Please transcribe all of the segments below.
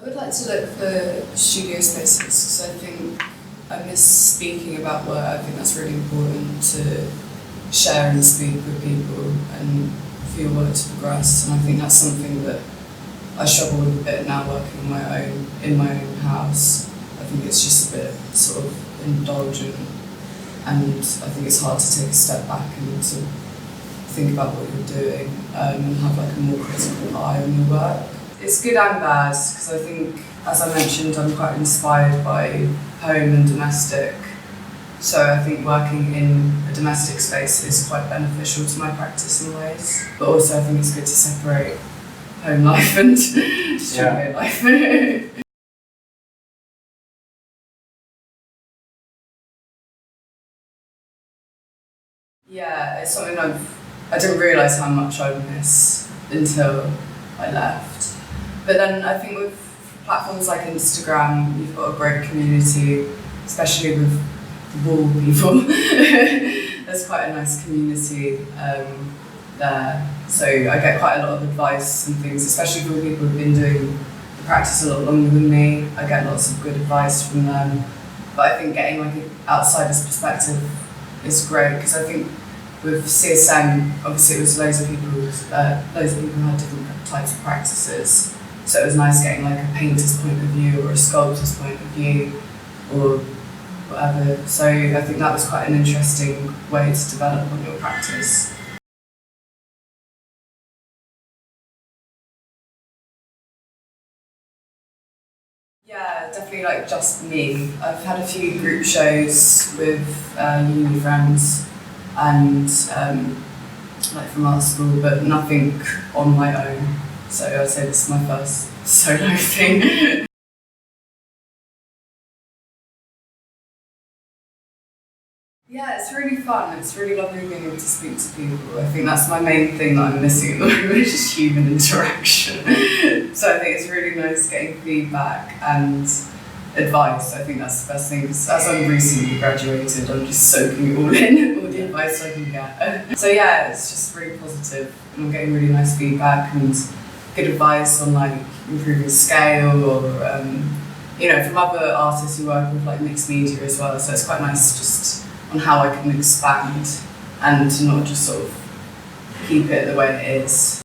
would like to look for studio spaces because I think I miss speaking about work. I think that's really important to share and speak with people and for your work to progress. And I think that's something that I struggle with a bit now working on in my own house. I think it's just a bit sort of indulgent, and I think it's hard to take a step back and to think about what you're doing and have like a more critical eye on your work. It's good and bad because I think, as I mentioned, I'm quite inspired by home and domestic. So I think working in a domestic space is quite beneficial to my practice in ways. But also I think it's good to separate home life and studio life. Yeah, it's something I didn't realise how much I would miss until I left. But then I think with platforms like Instagram, you've got a great community, especially with wall people. There's quite a nice community there. So I get quite a lot of advice and things, especially from people who've been doing the practice a lot longer than me. I get lots of good advice from them. But I think getting like an outsider's perspective is great because I think with CSM, obviously it was loads of people who had different types of practices. So it was nice getting like a painter's point of view or a sculptor's point of view or whatever. So I think that was quite an interesting way to develop on your practice. Yeah, definitely like just me. I've had a few group shows with uni friends and like from art school, but nothing on my own. So I'd say this is my first solo thing. Yeah, it's really fun. It's really lovely being able to speak to people. I think that's my main thing that I'm missing at the moment, is just human interaction. So I think it's really nice getting feedback and advice. I think that's the best thing, because as I'm recently graduated, I'm just soaking it all in, all the advice I can get. So yeah, it's just really positive, and I'm getting really nice feedback and good advice on like improving scale or from other artists who work with like mixed media as well. So it's quite nice just on how I can expand and not just sort of keep it the way it is.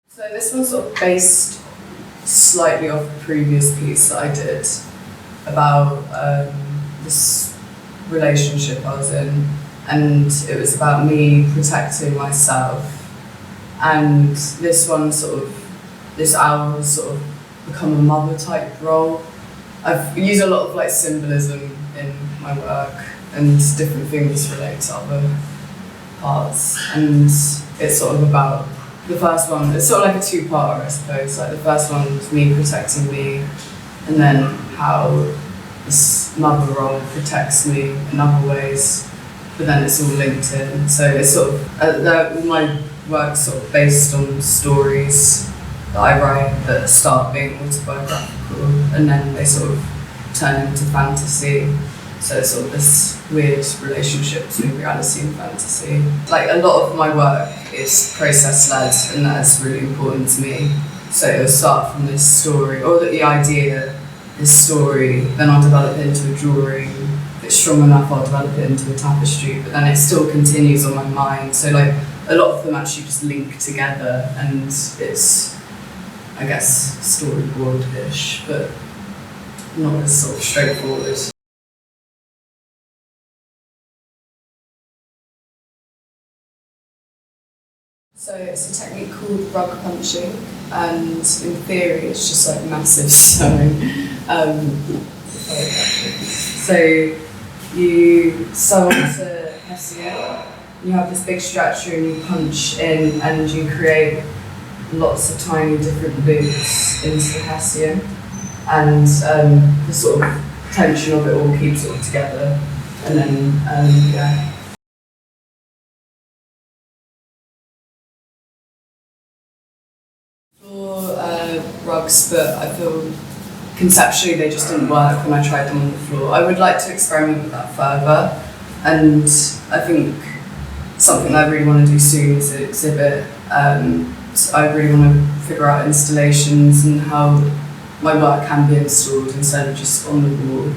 So this one's sort of based slightly off a previous piece that I did about this relationship I was in, and it was about me protecting myself. And this one this hour has sort of become a mother type role. I've used a lot of like symbolism in my work, and different things relate to other parts. And it's sort of about the first one, it's sort of like a two-parter, I suppose. Like the first one was me protecting me, and then how this mother role protects me in other ways, but then it's all linked in. So it's sort of, my work's sort of based on stories that I write that start being autobiographical, and then they sort of turn into fantasy. So it's sort of this weird relationship between reality and fantasy. Like a lot of my work is process-led, and that's really important to me. So it'll start from this story, or the idea, this story, then I'll develop it into a drawing. If it's strong enough, I'll develop it into a tapestry, but then it still continues on my mind. So like a lot of them actually just link together, and it's, I guess, storyboard-ish, but not as sort of straightforward. So it's a technique called rug punching, and in theory it's just like massive sewing. So you sew onto hessian, you have this big structure and you punch in and you create lots of tiny different loops into the hessian, and the sort of tension of it all keeps it all together, and then yeah. Rugs, but I feel conceptually they just didn't work when I tried them on the floor. I would like to experiment with that further, and I think something that I really want to do soon is an exhibit. So I really want to figure out installations and how my work can be installed instead of just on the wall.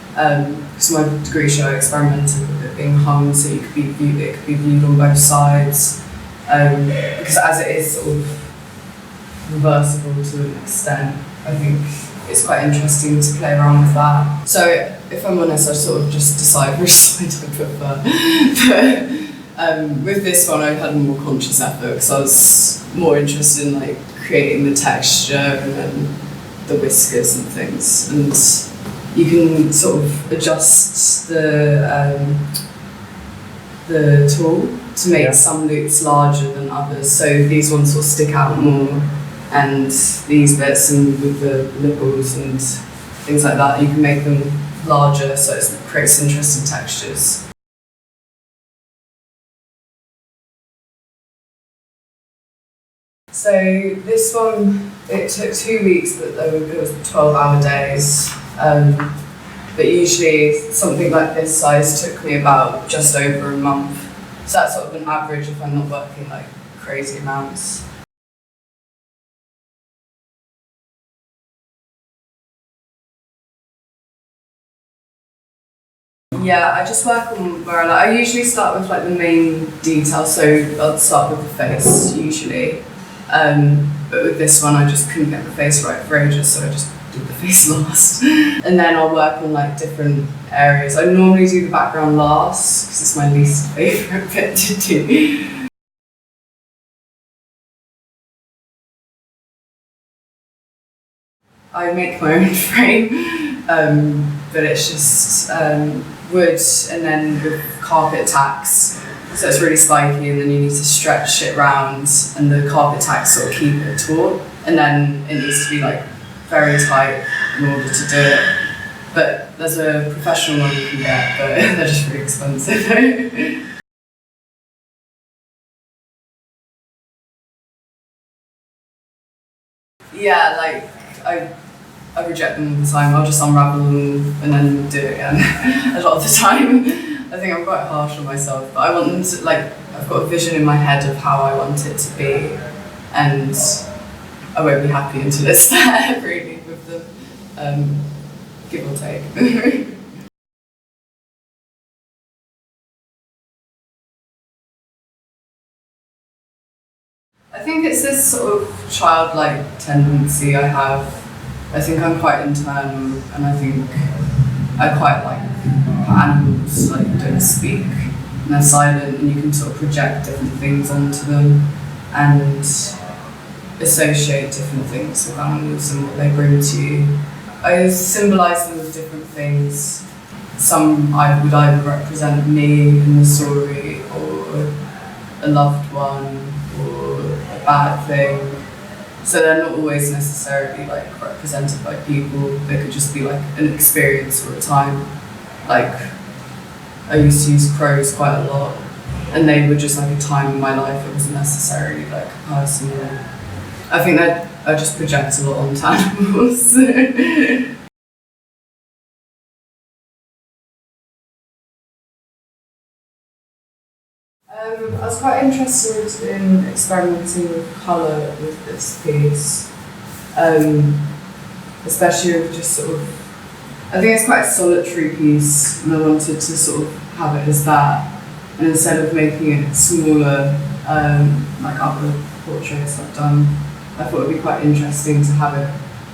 Because my degree show I experimented with it being hung, so it could be viewed on both sides. Because as it is sort of reversible to an extent, I think it's quite interesting to play around with that. So if I'm honest, I sort of just decide which side I prefer. But with this one, I had a more conscious effort because I was more interested in like creating the texture and then the whiskers and things. And you can sort of adjust the tool to make some loops larger than others. So these ones will stick out more, and these bits and with the nipples and things like that, you can make them larger so it creates interesting textures. So this one, it took 2 weeks, but it was 12-hour days. But usually something like this size took me about just over a month. So that's sort of an average if I'm not working like crazy amounts. Yeah, I just work on where I usually start with like the main detail, so I'll start with the face usually. But with this one I just couldn't get the face right for ages, so I just did the face last. And then I'll work on like different areas. I normally do the background last because it's my least favourite bit to do. I make my own frame, but it's just wood and then with carpet tacks. So it's really spiky, and then you need to stretch it round, and the carpet tacks sort of keep it taut. And then it needs to be like very tight in order to do it. But there's a professional one you can get, but they're just really expensive. Yeah, like I reject them all the time. I'll just unravel them and then do it again a lot of the time. I think I'm quite harsh on myself, but I want them to, like, I've got a vision in my head of how I want it to be, and I won't be happy until it's there, really, with them, give or take. I think it's this sort of childlike tendency I have. I think I'm quite internal, and I think I quite like animals, like don't speak, and they're silent, and you can sort of project different things onto them and associate different things with animals and what they bring to you. I symbolise them with different things. Some I would either represent me in the story, or a loved one, or a bad thing. So they're not always necessarily like represented by people. They could just be like an experience or a time. Like I used to use crows quite a lot, and they were just like a time in my life. It wasn't necessarily like a person. I think that I just project a lot onto animals. I was quite interested in experimenting with colour with this piece, especially with just sort of, I think it's quite a solitary piece, and I wanted to sort of have it as that, and instead of making it smaller, like other portraits I've done, I thought it would be quite interesting to have it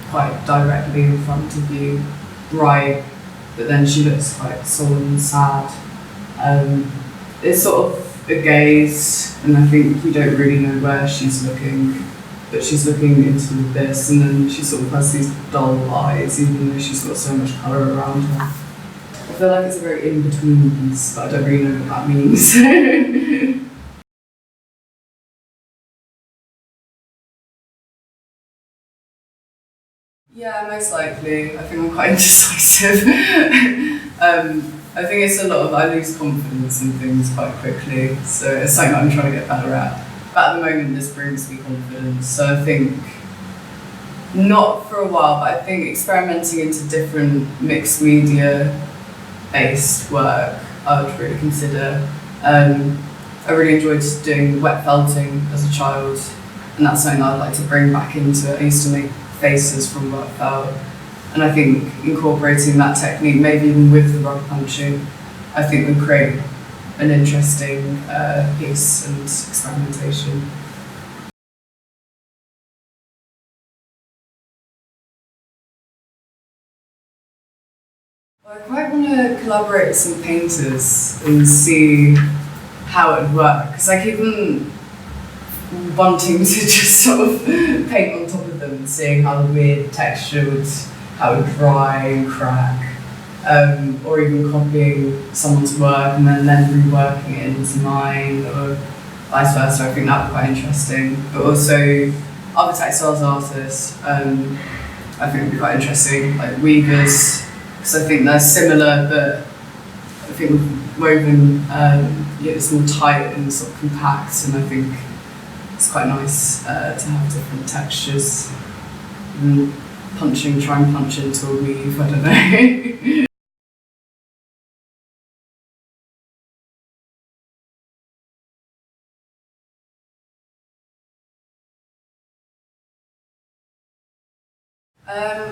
quite directly in front of you, bright, but then she looks quite solemn and sad. It's sort of a gaze, and I think you don't really know where she's looking, but she's looking into the abyss, and then she sort of has these dull eyes, even though she's got so much colour around her. I feel like it's a very in-between piece, but I don't really know what that means. Yeah, most likely. I think I'm quite indecisive. I think it's a lot of, I lose confidence in things quite quickly, so it's something I'm trying to get better at. But at the moment this brings me confidence, so I think, not for a while, but I think experimenting into different mixed media based work I would really consider. I I really enjoyed doing wet felting as a child, and that's something I'd like to bring back into it. I used to make faces from wet felt, and I think incorporating that technique, maybe even with the rug punching, I think would create an interesting piece and experimentation. I quite want to collaborate with some painters and see how it would work, because I keep on wanting to just sort of paint on top of them and seeing how the weird texture would, how it would dry and crack, or even copying someone's work and then reworking it into mine, or vice versa. I think that would be quite interesting. But also other textiles artists, I think would be quite interesting, like weavers, because I think they're similar, but I think with woven, it's more tight and sort of compact, and I think it's quite nice to have different textures. And try and punch into a weave, I don't know.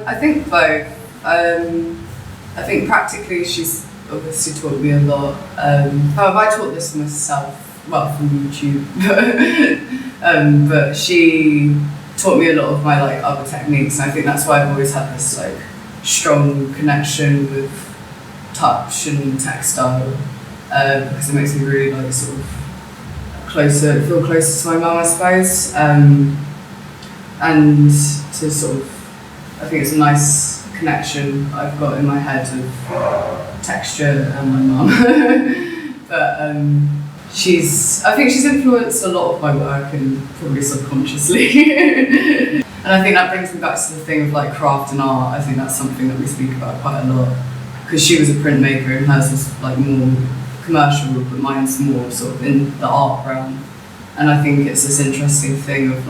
I think both. I think practically she's obviously taught me a lot. However, I taught this myself, well, from YouTube, but she taught me a lot of my other techniques, and I think that's why I've always had this strong connection with touch and textile, because it makes me really sort of feel closer to my mum, I suppose, and to sort of, I think it's a nice connection I've got in my head of texture and my mum. But I think she's influenced a lot of my work, and probably subconsciously. And I think that brings me back to the thing of craft and art. I think that's something that we speak about quite a lot, because she was a printmaker and hers was more commercial, but mine's more sort of in the art realm. And I think it's this interesting thing of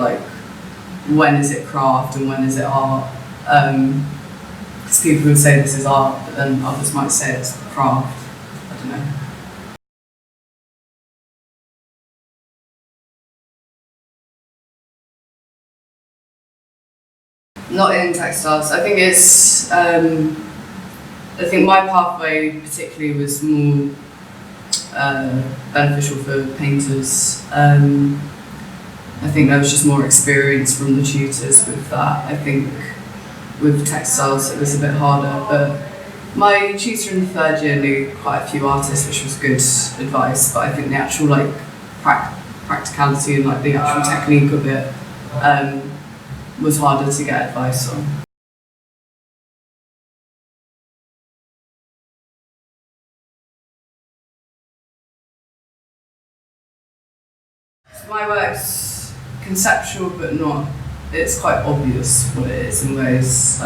when is it craft and when is it art? Because people would say this is art, but then others might say it's craft. I don't know. Not in textiles. I think it's. I think my pathway particularly was more beneficial for painters. I think there was just more experience from the tutors with that. I think with textiles it was a bit harder, but my tutor in the third year knew quite a few artists, which was good advice, but I think the actual practicality and the actual technique of it was harder to get advice on. So my work's conceptual, but not. It's quite obvious what it is in ways.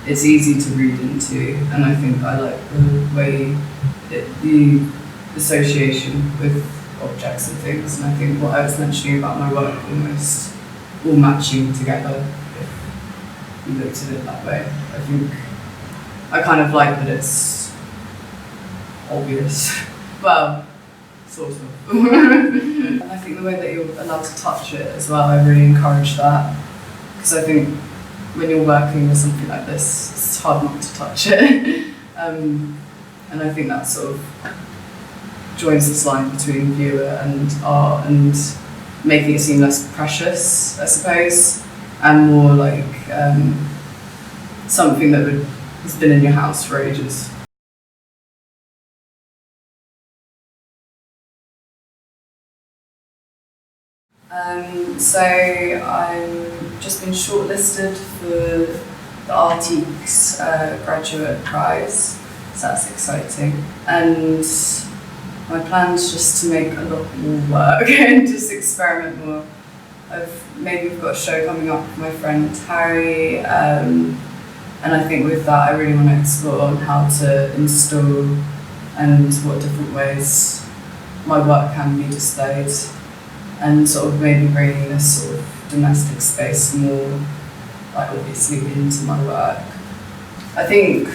It's easy to read into, and I think I like the way the association with objects and things. And I think what I was mentioning about my work almost all matching together if you looked at it that way. I think I kind of like that it's obvious. Well, sort of. And I think the way that you're allowed to touch it as well, I really encourage that. Because I think when you're working with something like this, it's hard not to touch it. And I think that sort of joins this line between viewer and art, and making it seem less precious, I suppose, and more something that has been in your house for ages. So I've just been shortlisted for the Artiques graduate prize, so that's exciting. And my plan is just to make a lot more work and just experiment more. We've got a show coming up with my friend Harry, and I think with that I really want to explore on how to install and what different ways my work can be displayed, and sort of maybe bringing this sort of domestic space more obviously into my work. I think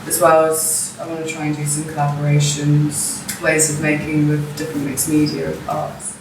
as well as I want to try and do some collaborations, ways of making with different mixed media arts.